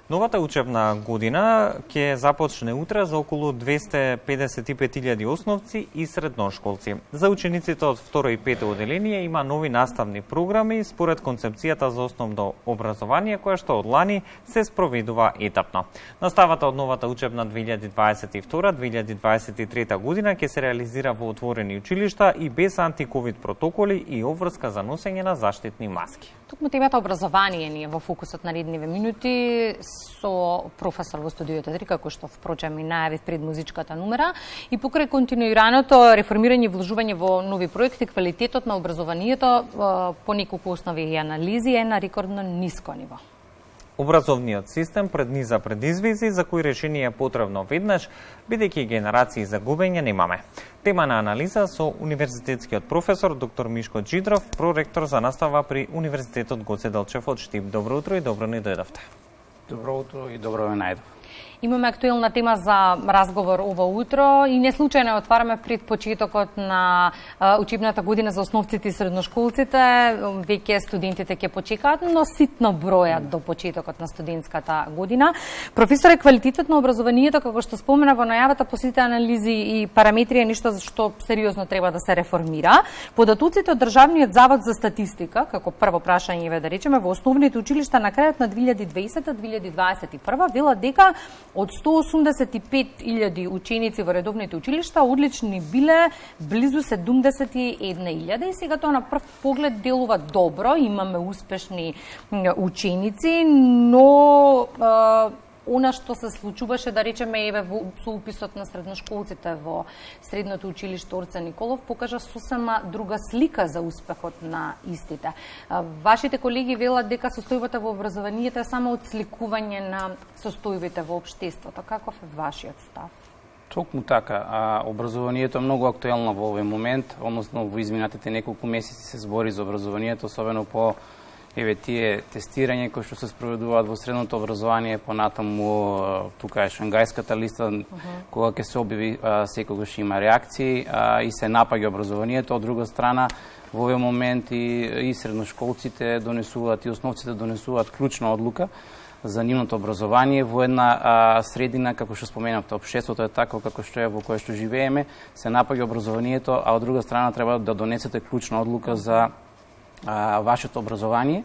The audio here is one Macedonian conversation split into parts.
Новата учебна година ќе започне утре за околу 255.000 основци и средношколци. За учениците од второ и пето оделение има нови наставни програми според концепцијата за основно образование, која што од лани се спроведува етапно. Наставата од новата учебна 2022-2023 година ќе се реализира во отворени училишта и без антиковид протоколи и обврска за носење на заштитни маски. Токму темата образование ни е во фокусот на редниве минути со професор во студиото 3, како што впрочем и најавив пред музичката номера, и покрај континуираното реформирање и вложување во нови проекти, квалитетот на образованието по неколку основи и анализи е на рекордно ниско ниво. Образовниот систем предниза предизвици за кои решение е потребно веднаш, бидејќи генерации за губење немаме. Тема на анализа со универзитетскиот професор доктор Мишко Джидров, проректор за настава при Универзитетот Гоце Делчев од Штип. Добро утро и добро ни дојдовте. Добро утро и добро ве најдов. Имаме актуелна тема за разговор ова утро и не случајно отвараме пред почетокот на учебната година за основците и средношколците. Веќе студентите ќе почекаат, но ситно бројат до почетокот на студентската година. Професоре, квалитетот на образованието, како што спомена во најавата, по сите анализи и параметри е нешто што сериозно треба да се реформира. Податоците од Државниот завод за статистика, како прво прашање да речеме, во основните училишта на крајот на 2020-2021 велат дека од 185.000 ученици во редовните училишта, одлични биле близу 71.000 и сега тоа на прв поглед делува добро, имаме успешни ученици, но она што се случуваше, да речеме, еве со уписот на средношколците во средното училиште Орце Николов покажа сосема друга слика за успехот на истите. Вашите колеги велат дека состојбата во образованието е само отсликување на состојбите во општеството. Каков е вашиот став? Токму така, образованието е многу актуелно во овој момент, односно во изминатите неколку месеци се збори за образованието, особено по тие тестирање кои што се спроведуваат во средното образование, понатаму тука е Шангајската листа, кога ќе се објави секогаш има реакции и се напаѓа образованието. Од друга страна, во овој момент и средношколците донесуваат и основците донесуваат клучна одлука за нивното образование во една средина, како што споменавте, општеството е тако како што е во кое што живееме, се напаѓа образованието, а од друга страна треба да донесете клучна одлука за вашето образование,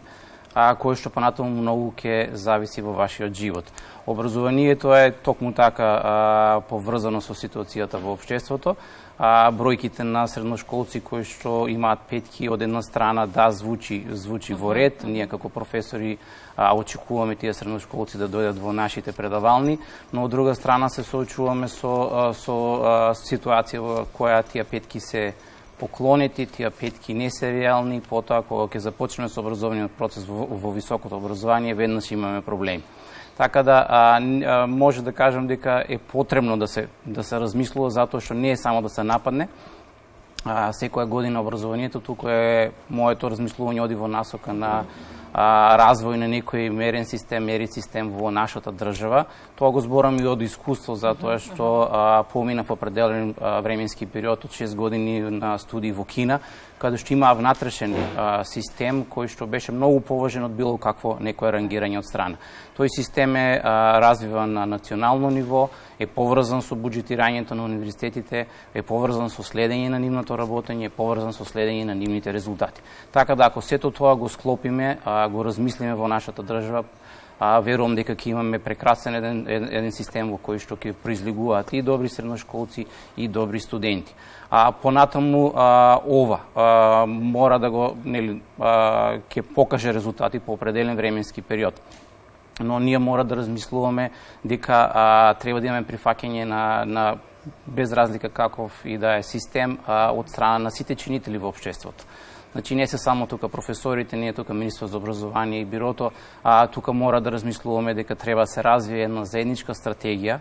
кое што понатаму многу ќе зависи во вашиот живот. Образованието е токму така поврзано со ситуацијата во општеството. Бројките на средношколци кои што имаат петки од една страна звучи во ред. Ние како професори очекуваме тие средношколци да дојдат во нашите предавални, но од друга страна се соочуваме со ситуација во која тие петки се поклонети, тие петки не се реални, потоа кога ќе започнеме со образовниот процес во високото образование, веднаш имаме проблеми. Така да може да кажам дека е потребно да се размислува, затоа што не е само да се нападне. Секоја година образованието, туку е моето размислување оди во насока на развој на некој мерен систем, мерит систем во нашата држава. Тоа го зборам и од искуство, затоа што поминав определен временски период од 6 години на студии во Кина, каде што има внатрешен систем кој што беше многу поважен од било какво некое рангирање од страна. Тој систем е развиван на национално ниво, е поврзан со буџетирањето на универзитетите, е поврзан со следење на нивното работење, е поврзан со следење на нивните резултати. Така да ако сето тоа го склопиме, го размислиме во нашата држава, верувам дека ќе имаме прекрасен еден систем во кој што ќе произлегуваат и добри средношколци и добри студенти. Понатаму ова мора да го ќе покаже резултати по определен временски период. Но ние мора да размислуваме дека треба да имаме прифаќање на без разлика каков и да е систем од страна на сите чинители во општеството. Значи не се само тука професорите, не е тука Министерство за образование и бирото, тука мора да размислуваме дека треба да се развие една заедничка стратегија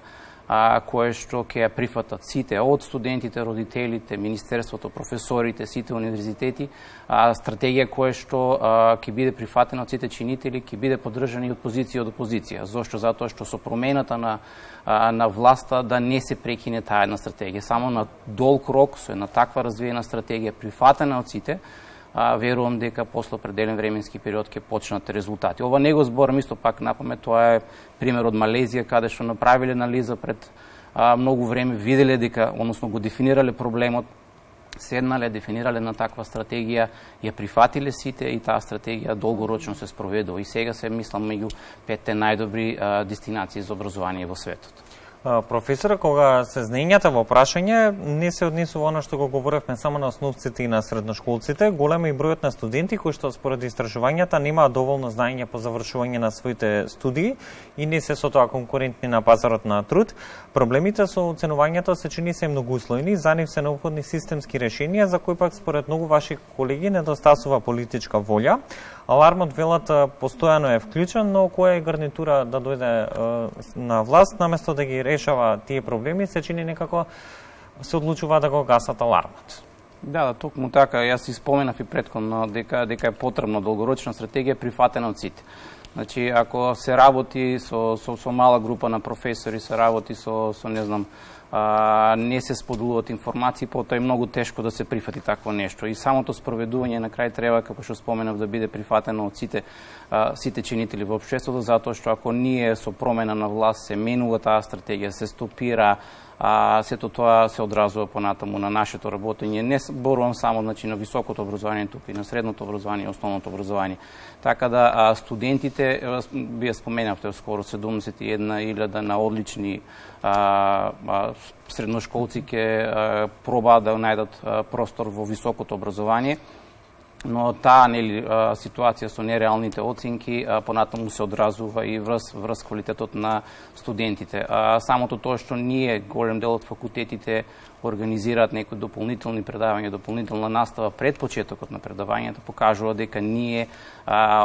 кое што ќе ја прифатат сите, од студентите, родителите, Министерството, професорите, сите универзитети, стратегија која што ќе биде прифатена од сите чинители, ќе биде поддржана и од позиција од опозиција. Зошто? Затоа што со промената на власта да не се прекине таа една стратегија. Само на долг рок, со една таква развиена стратегија, прифатена од сите, верувам дека после определен временски период ќе почнат резултати. Ова не го зборам исто пак напамет, тоа е пример од Малезија, каде што направиле анализа пред многу време, виделе дека, односно го дефинирале проблемот, седнале, дефинирале на таква стратегија, ја прифатиле сите и таа стратегија долгорочно се спроведува. И сега се мислам меѓу 5 најдобри дестинации за образование во светот. Професора, кога се знаењата во прашање, не се однесува оно што го говоревме само на основците и на средношколците. Голем е бројот на студенти кои што според истражувањата немаат доволно знаење по завршување на своите студии и не се со тоа конкурентни на пазарот на труд. Проблемите со оценувањето се чини се многуслојни, за нив се необходни системски решенија за кои пак според многу ваши колеги недостасува политичка волја. Алармот, велат, постојано е вклучен, но која е гарнитура да дојде на власт, наместо да ги решава тие проблеми, се чини некако се одлучува да го гасат алармот. Да, токму така. Јас си споменав и претходно дека е потребна долгорочна стратегија прифатена од сите. Значи, ако се работи со мала група на професори, се работи со не знам, не се споделуваат информации, потоа е многу тешко да се прифати такво нешто. И самото спроведување на крај треба, како што споменав, да биде прифатено од сите чинители во општеството, затоа што ако ние со промена на власт се менува таа стратегија, се стопира, сето тоа се одразува понатаму на нашето работење. Не зборувам само на високото образование, тука и на средното образование, основното образование. Така да студентите, вие споменавте скоро 71.000 на одлични средношколци ќе пробаат да најдат простор во високото образование, но таа ситуација со нереалните оценки понатаму се одразува и врз квалитетот на студентите. Самото тоа што ние, голем дел од факултетите, организираат некои дополнителни предавања, дополнителна настава пред почетокот на предавањата, покажува дека ние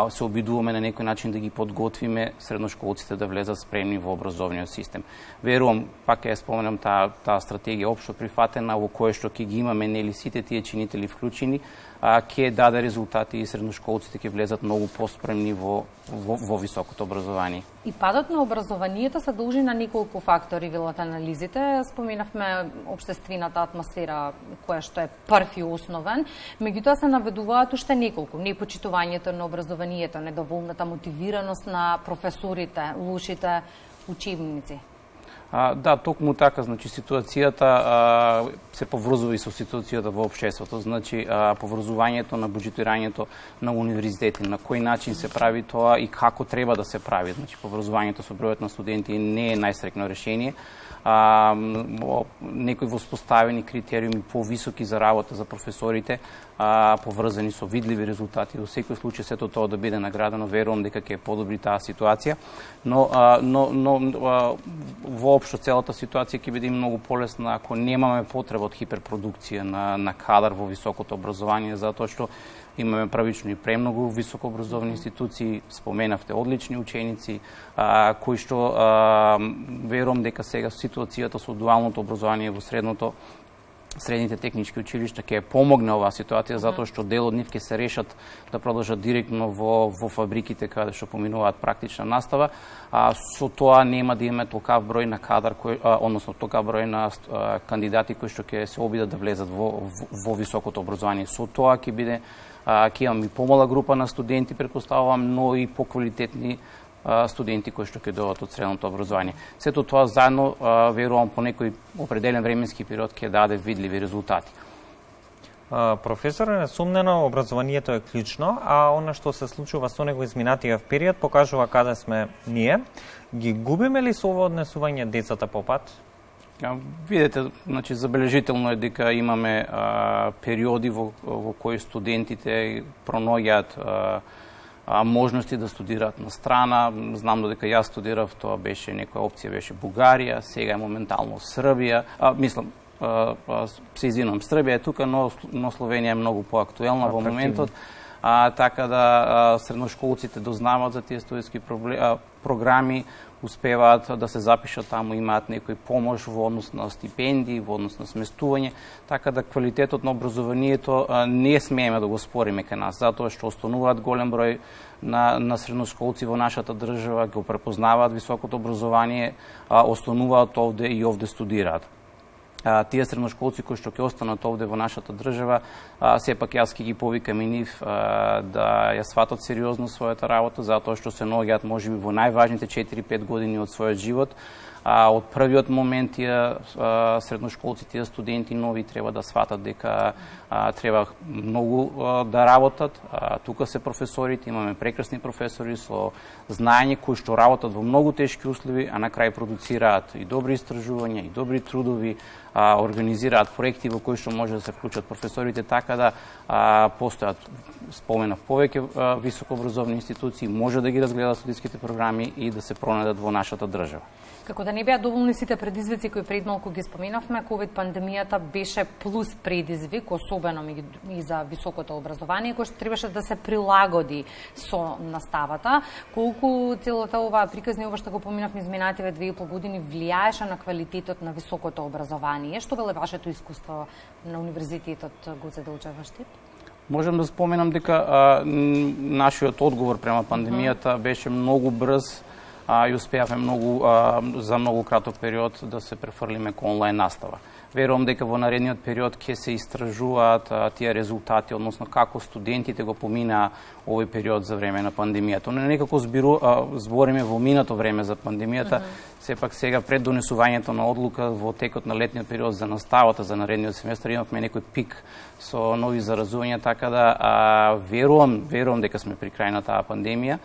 се обидуваме на некој начин да ги подготвиме средношколците да влезат спремни во образовниот систем. Верувам, пак ја споменам таа стратегија општо прифатена, во која што ќе ги имаме сите тие чинители вклучени, ќе даде резултати и средношколците ќе влезат многу поспремни во високото образование. И падот на образованието се должи на неколку фактори, велат анализите. Споменавме општествената атмосфера, која што е прв и основен, меѓутоа се наведуваат уште неколку. Непочитувањето на образованието, недоволната мотивираност на професорите, лошите учебници. Да, токму така, значи ситуацијата се поврзува и со ситуацијата во општеството, значи поврзувањето на буџетирањето на универзитети, на кој начин се прави тоа и како треба да се прави. Значи поврзувањето со бројот на студенти не е најстрекно решение. Некои воспоставени критериуми повисоки за работа за професорите, поврзани со видливи резултати. Во секој случај сето тоа да биде наградено, верувам дека ќе подобри таа ситуација, но воопшто целата ситуација ќе биде многу полесна ако немаме потреба од хиперпродукција на кадар во високото образование, затоа што имаме правично и премногу високообразовни институции, споменавте одлични ученици, кои што верувам дека сега ситуацијата со дуалното образование во средните технички училишта ќе помогне оваа ситуација, затоа што дел од нив ќе се решат да продолжат директно во фабриките каде што поминуваат практична настава, со тоа нема да имаме толкав број на кадар, односно толкав број на кандидати кои што ќе се обидат да влезат во високото образование. Со тоа ќе имаме и помала група на студенти, претпоставувам, но и поквалитетни студенти кои што ќе дојдат од средното образование. Сето тоа заедно, верувам, по некој определен временски период ќе даде видливи резултати. Професор, несумнено образованието е клучно, а она што се случува со него изминатиот период покажува каде сме ние. Ги губиме ли со ова однесување децата по пат? Видете, значи забележително е дека имаме периоди во кои студентите пронаоѓаат можности да студираат на страна. Знам додека јас студирав, тоа беше некоја опција, беше Бугарија, сега е моментално Србија. Се извинувам, Србија е тука, но Словенија е многу поактуелна во моментот. Така да средношколците дознаваат за тие студентски програми, успеваат да се запишат таму, имаат некој помош во однос на стипендии, во однос на сместување, така да квалитетот на образованието не смееме да го спориме кај нас, затоа што остануваат голем број на средношколци во нашата држава, го препознаваат високото образование, остануваат овде и овде студираат. тие средношколци кои што ќе останат овде во нашата држава, сепак јас ќе ги повикам и нив да ја сватат сериозно својата работа, затоа што се наоѓаат можеби во најважните 4-5 години од својот живот. Од првиот момент тие средношколци, тие студенти нови треба да сватат дека треба многу да работат. Тука се професорите, имаме прекрасни професори со знаење кои што работат во многу тешки услови, а на крај продуцираат и добри истражувања, и добри трудови, организираат проекти во кои што може да се вклучат професорите, така да постојат, споменав, повеќе високообразовни институции, може да ги разгледат студентските програми и да се пронајдат во нашата држава. Како да не беа доволни сите предизвици кои пред малку ги споменавме, ковид пандемијата беше плюс предизвик, особено и за високото образование, кој што требаше да се прилагоди со наставата. Колку целата оваа приказни, ова што го поминавме изминативе 2,5 години, влијаеше на квалитетот на високото образование? Што веле вашето искуство на Универзитетот Гоце Делчев Штип? Можам да споменам дека нашиот одговор према пандемијата беше многу брз, и успеавме за многу краток период да се префрлиме кон онлайн настава. Верувам дека во наредниот период ќе се истражуваат тие резултати, односно како студентите го поминаа овој период за време на пандемијата. Но некако збориме во минато време за пандемијата, сепак сега пред донесувањето на одлука во текот на летниот период за наставата за наредниот семестар имавме некој пик со нови заразувања, така да верувам дека сме при крај на таа пандемија.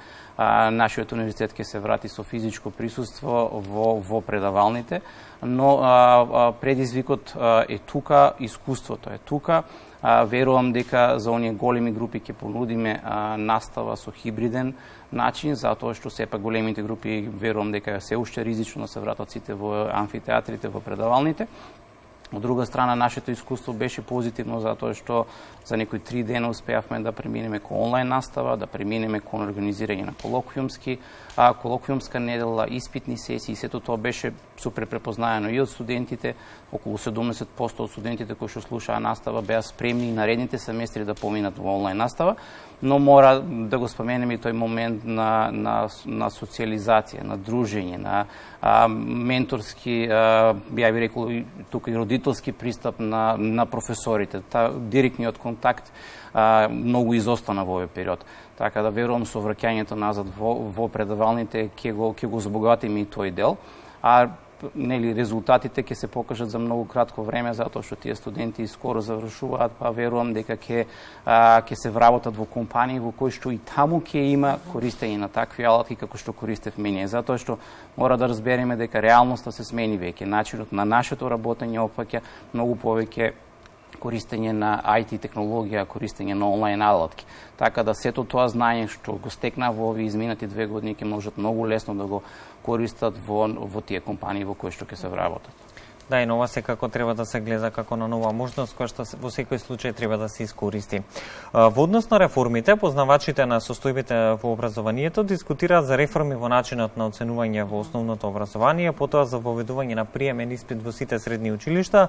Нашиот универзитет ќе се врати со физичко присуство во предавалните, но предизвикот е тука, искуството е тука. Верувам дека за оние големи групи ќе понудиме настава со хибриден начин, затоа што сепак големите групи верувам дека се уште ризично да се вратат сите во амфитеатрите, во предавалните. Од друга страна, нашето искуство беше позитивно затоа што за некои 3 дена успеавме да преминеме кон онлайн настава, да преминеме кон организирање на колоквиумска недела, испитни сесии, сето тоа беше супер препознаено и од студентите. Околу 70% од студентите кои што слушаа настава беа спремни наредните семестри да поминат во онлайн настава, но мора да го споменеме и тој момент на социализација, на дружење, на менторски, ја би рекол тука и родителски пристап на професорите. Директниот контакт многу изостана во овој период. Така да верувам со враќањето назад во предавалните ќе го збогатиме и тој дел. Резултатите ќе се покажат за многу кратко време, затоа што тие студенти скоро завршуваат, па верувам дека ќе се вработат во компании во кои што и таму ќе има користење на такви алатки како што користевме ние, затоа што мора да разбереме дека реалноста се смени веќе, начинот на нашето работење опфаќа многу повеќе користење на IT технологија, користење на онлайн алатки. Така да сето тоа знаење што го стекна во овие изминати 2 години ќе можат многу лесно да го користат во тие компании во кои што ќе се вработат. Да, и нова секако треба да се гледа како на нова можност, која што во секој случај треба да се искористи. Во однос на реформите, познавачите на состојбите во образованието дискутираат за реформи во начинот на оценување во основното образование, потоа за воведување на приемен испит во сите средни училишта.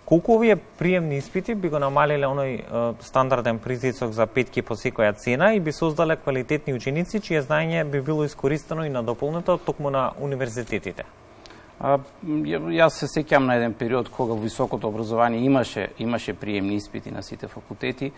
Колку овие приемни испити би го намалиле оној стандарден притисок за петки по секоја цена и би создале квалитетни ученици чие знаење би било искористено и надополнето токму на универзитетите? Јас се сеќам на еден период кога во високото образование имаше приемни испити на сите факултети.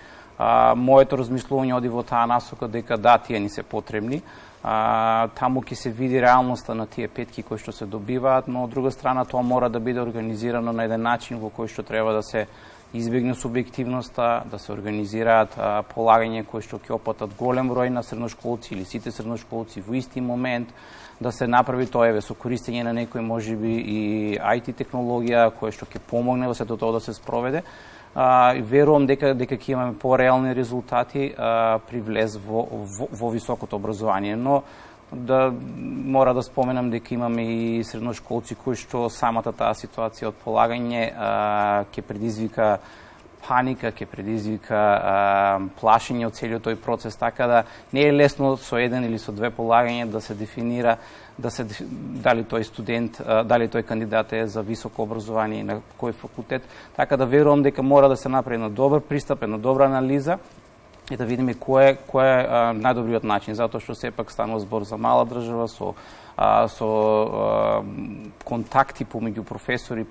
Моето размислување оди во таа насока дека да, тие ни се потребни. Таму ќе се види реалноста на тие петки кои што се добиваат, но од друга страна тоа мора да биде организирано на еден начин во кој што треба да се избегне субјективноста, да се организираат полагање кои што ќе опатат голем број на средношколци или сите средношколци во исти момент, да се направи тоа со користење на некој можеби и IT технологија која што ќе помогне во сето тоа да се спроведе. Верувам дека ќе имаме пореални резултати при влез во високото образование, но мора да споменам дека имаме и средношколци кои што самата таа ситуација од полагање ќе предизвика паника, ќе предизвика плашење од целиот тој процес, така да не е лесно со еден или со две полагања да се дефинира дали тој студент, дали тој кандидат е за високо образование и на кој факултет, така да верувам дека мора да се направи на добар пристап, на добра анализа и да видиме кој е најдобриот начин, затоа што сепак станува збор за мала држава со со контакти помеѓу професори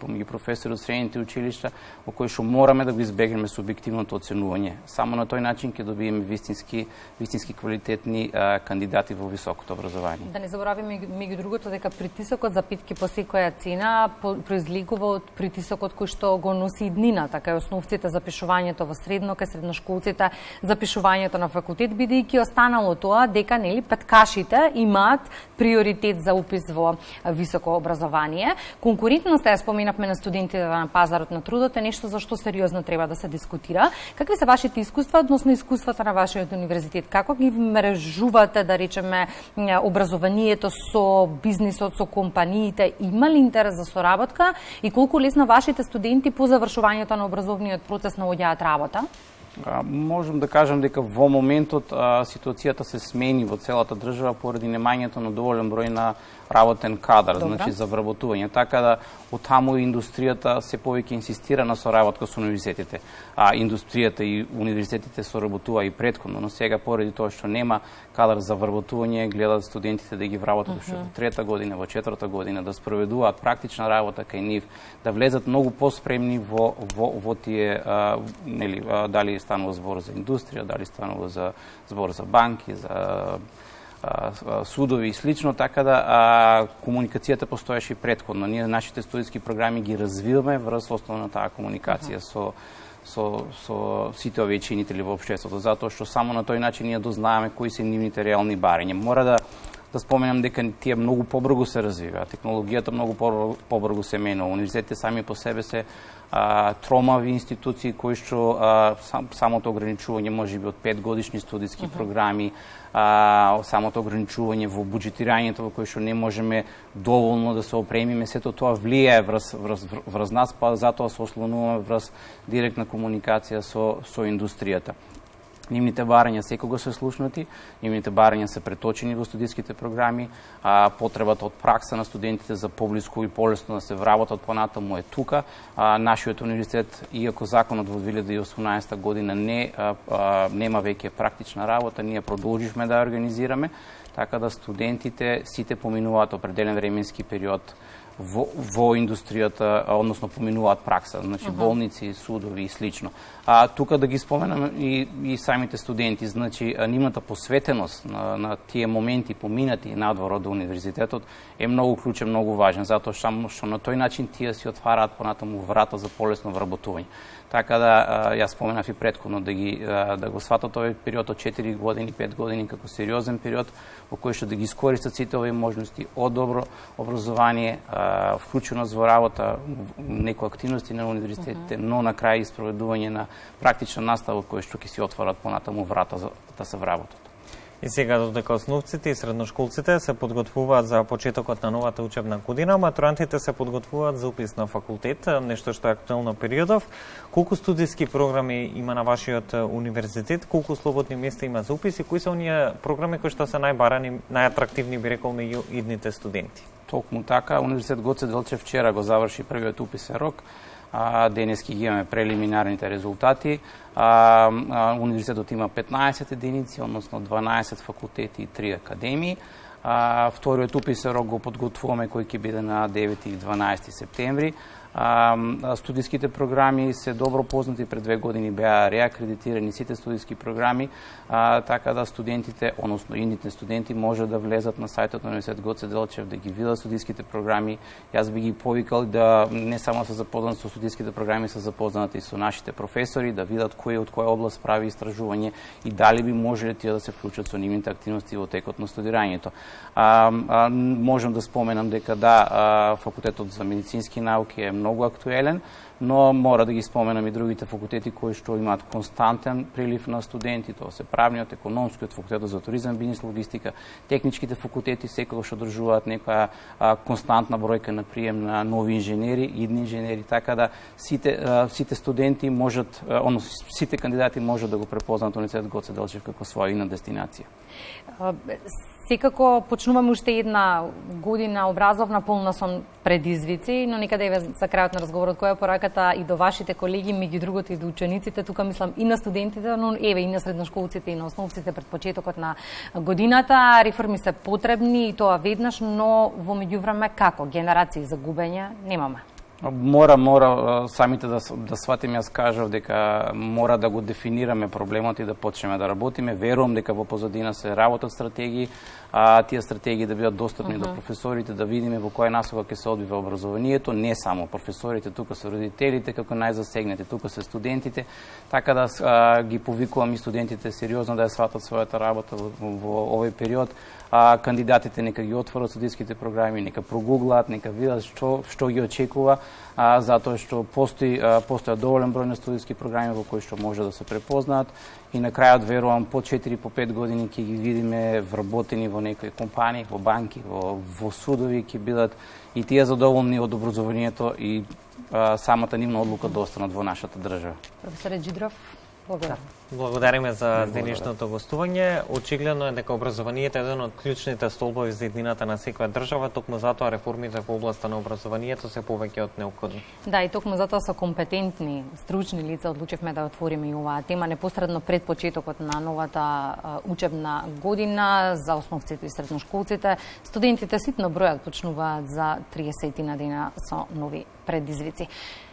од средните училишта, во кои што мораме да го избегнеме субјективното оценување. Само на тој начин ќе добиеме вистински квалитетни кандидати во високото образование. Да не забораваме меѓу другото дека притисокот за питки по секоја цена произлегува од притисокот кој што го носи иднината, кај основците за пишувањето во средно, кај средношколците за пишувањето на факултет, бидејќи останало тоа дека нели петкашите имаат приоритет за упис во високо образование. Конкурентноста ја споменавме на студентите на пазарот на трудот е нешто за што сериозно треба да се дискутира. Какви се вашите искуства, односно искуствата на вашиот универзитет? Како ги мрежувате, да речеме, образованието со бизнисот, со компаниите? Има ли интерес за соработка и колку лесно вашите студенти по завршувањето на образовниот процес наоѓаат работа? Можам да кажам дека во моментот ситуацијата се смени во целата држава поради немањето на доволен број на работен кадар, значи за вработување. Така да од таму индустријата се повеќе инсистира на соработка со универзитетите. Индустријата и универзитетите соработува и претходно, но сега поради тоа што нема кадар за вработување, гледаат студентите да ги вработат уште во трета година, во четврта година, да спроведуваат практична работа кај нив, да влезат многу поспремни во тие нели дали станува збор за индустрија, дали станува за збор за банки, за судови и слично, така да комуникацијата постоеше и претходно. Ние нашите студиски програми ги развиваме врз основа на таа комуникација со сите овие чинители во општеството, затоа што само на тој начин ние дознаеме кои се нивните реални барања. Мора да споменам дека тие многу побрзо се развиваат, технологијата многу побрзо се менува. Универзитетите сами по себе се тромави институции кои што самото ограничување можеби од 5 годишни студиски програми, самото ограничување во буџетирањето во кој што не можеме доволно да се опремиме, сето тоа влијае врз нас, па затоа се ослонуваме врз директна комуникација со индустријата. Нивните барања секогаш се слушнати, нивните барања се преточени во студиските програми, потребата од пракса на студентите за поблиску и полесно да се вработат понатаму е тука. Нашиот универзитет, иако законот во 2018 година нема веќе практична работа, ние продолживме да ја организираме, така да студентите сите поминуваат определен временски период во индустријата, односно поминуваат пракса, значи болници, судови и слично. Тука да ги споменам и самите студенти, значи нивната посветеност на тие моменти поминати надвор од универзитетот е многу клучен, многу важен, затоа што на тој начин тие си отвараат понатаму врата за полесно вработување. Така да јас споменав и претходно да го сватат овој период од 4 години, 5 години како сериозен период во кој што да ги искористат сите овие можности од добро образование, вклученост во работа, некои активности на универзитетите, но на крај испроведување на практична настава кој што ќе си отворат понатаму врата за да се вработат. И сега додека основците и средношколците се подготвуваат за почетокот на новата учебна година, матурантите се подготвуваат за упис на факултет, нешто што е актуелно периодов. Колку студиски програми има на вашиот универзитет, колку слободни места има за упис и кои се оние програми кои што се најбарани, најатрактивни би рекол меѓу идните студенти? Токму така, Универзитет Гоце Делчев вчера го заврши првиот уписен рок. Денески ги имаме прелиминарните резултати. Универзитетот има 15 единици, односно 12 факултети и 3 академии. Вториот уписен рок го подготвуваме кој ќе биде на 9 и 12 септември. Студиските програми се добро познати, пред 2 години беа реакредитирани сите студиски програми, така да студентите, односно идните студенти, може да влезат на сајтот на Универзитет Гоце Делчев, да ги видат студиските програми. Јас би ги повикал да не само се запознат со студиските програми, се запознат и со нашите професори, да видат кој од која област прави истражување и дали би можеле тие да се вклучат со нивните активности во текот на студирањето. Можам да споменам дека факултетот за медицински науки е многу актуелен, но мора да ги споменам и другите факултети кои што имаат константен прилив на студенти, тоа се правниот, економскиот, факултетот за туризам, бизнис, логистика, техничките факултети секогаш одржуваат некоја константна бројка на прием на нови инженери, идни инженери, така да сите студенти можат, односно сите кандидати можат да го препознаат Универзитет Гоце Делчев како своја идна дестинација. Секако почнуваме уште една година образовна полна со предизвици, но некаде еве за крајот на разговорот која е пораката и до вашите колеги, меѓу другото и до учениците, тука мислам и на студентите, но еве и на средношколците и на основците пред почетокот на годината. Реформи се потребни и тоа веднаш, но во меѓувреме како генерации загубења немаме. Мора самите да сватиме, јас кажав дека мора да го дефинираме проблемот и да почнеме да работиме. Верувам дека во позадина се работат стратегии, а тие стратегии да бидат достапни до професорите, да видиме во која насока ќе се одвива образованието, не само професорите, тука се родителите како најзасегнати, тука се студентите, така да ги повикувам и студентите сериозно да ја сватат својата работа во овој период. Кандидатите нека ги отворат студиските програми, нека прогуглаат, нека видат што ги очекува, затоа што постојат доволен број на студиски програми во кои што може да се препознаат и на крајот верувам по 4-5 години ќе ги видиме вработени во некои компании, во банки, во судови, ќе бидат и тие задоволни од образованието и самата нивна одлука да останат во нашата држава. Професоре Джидров, благодарам. Благодариме за денешното гостување. Очигледно е дека образованието е еден од клучните столбови за иднината на секоја држава, токму затоа реформите во областа на образованието се повеќе од неопходни. Да, и токму затоа со компетентни, стручни лица одлучивме да отвориме и оваа тема непосредно пред почетокот на новата учебна година за основците и средношколците. Студентите ситно бројат почнуваат за 30 дена со нови предизвици.